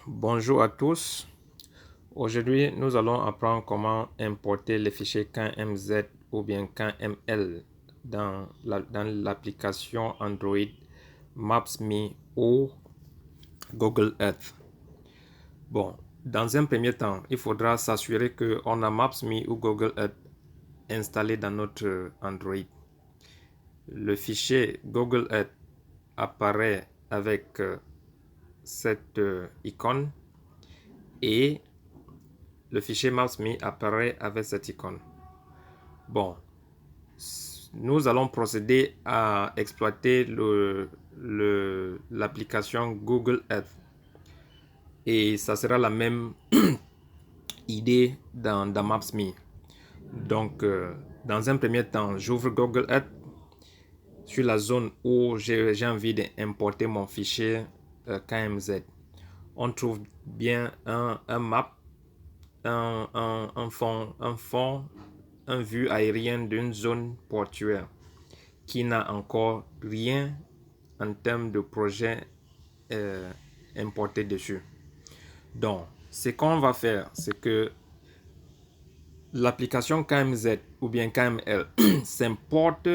Bonjour à tous. Aujourd'hui, nous allons apprendre comment importer les fichiers KMZ ou bien KML dans l'application Android Maps.me ou Google Earth. Dans un premier temps, il faudra s'assurer qu'on a Maps.me ou Google Earth installé dans notre Android. Le fichier Google Earth apparaît avec cette icône et le fichier Maps.me apparaît avec cette icône. Nous allons procéder à exploiter l'application Google Earth et ça sera la même idée dans Maps.me. Donc, dans un premier temps, j'ouvre Google Earth sur la zone où j'ai envie d'importer mon fichier KMZ. On trouve bien un map, un fond, un vue aérien d'une zone portuaire qui n'a encore rien en termes de projet importé dessus. Donc, ce qu'on va faire, c'est que l'application KMZ ou bien KML s'importe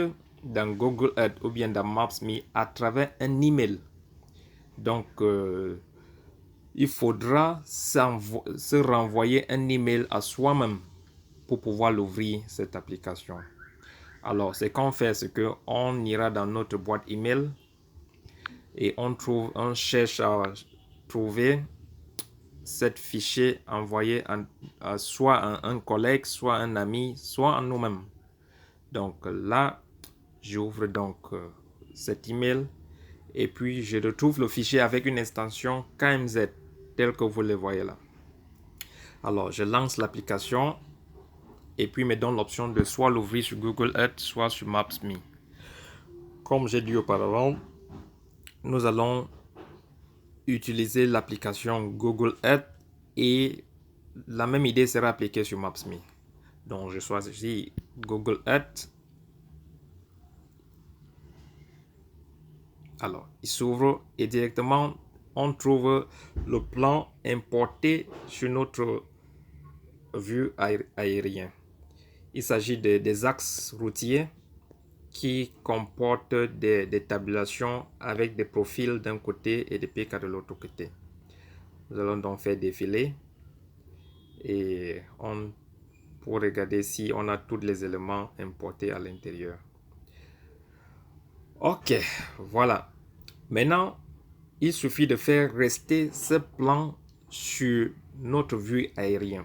dans Google Earth ou bien dans Maps.me à travers un email. Donc, il faudra se renvoyer un email à soi-même pour pouvoir l'ouvrir, cette application. Alors, ce qu'on fait, c'est qu'on ira dans notre boîte email et on cherche à trouver cet fichier envoyé soit à un collègue, soit un ami, soit à nous-mêmes. Donc là, j'ouvre donc cet email et puis je retrouve le fichier avec une extension KMZ tel que vous le voyez là. Alors, je lance l'application et puis me donne l'option de soit l'ouvrir sur Google Earth, soit sur Maps.me. Comme j'ai dit auparavant, nous allons utiliser l'application Google Earth et la même idée sera appliquée sur Maps.me. Donc, je choisis Google Earth. Alors, il s'ouvre et directement, on trouve le plan importé sur notre vue aérien. Il s'agit des axes routiers qui comportent des tabulations avec des profils d'un côté et des pics de l'autre côté. Nous allons donc faire défiler et pour regarder si on a tous les éléments importés à l'intérieur. Ok, voilà. Maintenant, il suffit de faire rester ce plan sur notre vue aérienne.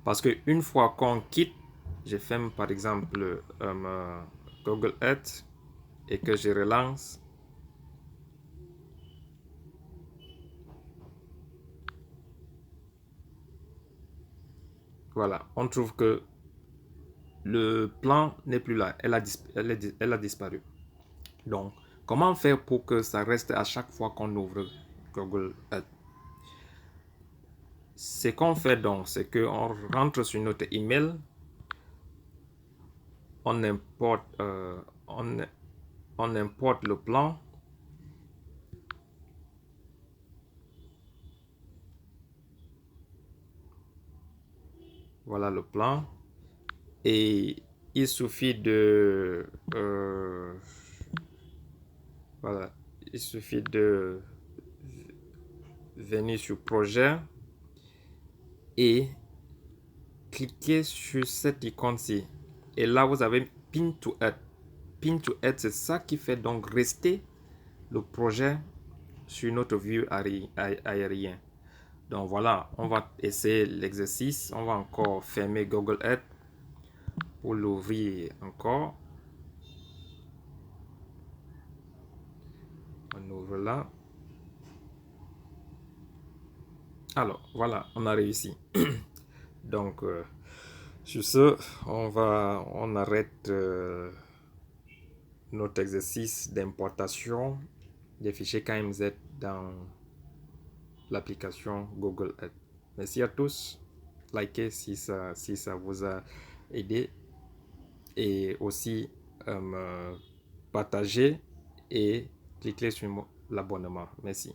Parce qu'une fois qu'on quitte, je ferme par exemple Google Earth et que je relance. Voilà, on trouve que le plan n'est plus là, elle a disparu. Donc, comment faire pour que ça reste à chaque fois qu'on ouvre Google Earth? Ce qu'on fait donc, c'est qu'on rentre sur notre email, on importe, on importe le plan. Voilà le plan. Et il suffit de voilà, il suffit de venir sur projet et cliquer sur cette icône-ci. Et là, vous avez Pin to Add. Pin to Add, c'est ça qui fait donc rester le projet sur notre vue aérien. Donc voilà, on va essayer l'exercice. On va encore fermer Google Earth pour l'ouvrir encore. On ouvre là. Alors voilà, on a réussi. Donc sur ce, on arrête notre exercice d'importation des fichiers KMZ dans l'application Google Earth. Merci à tous. Likez si ça vous a aidé et aussi partagez et cliquez sur l'abonnement. Merci.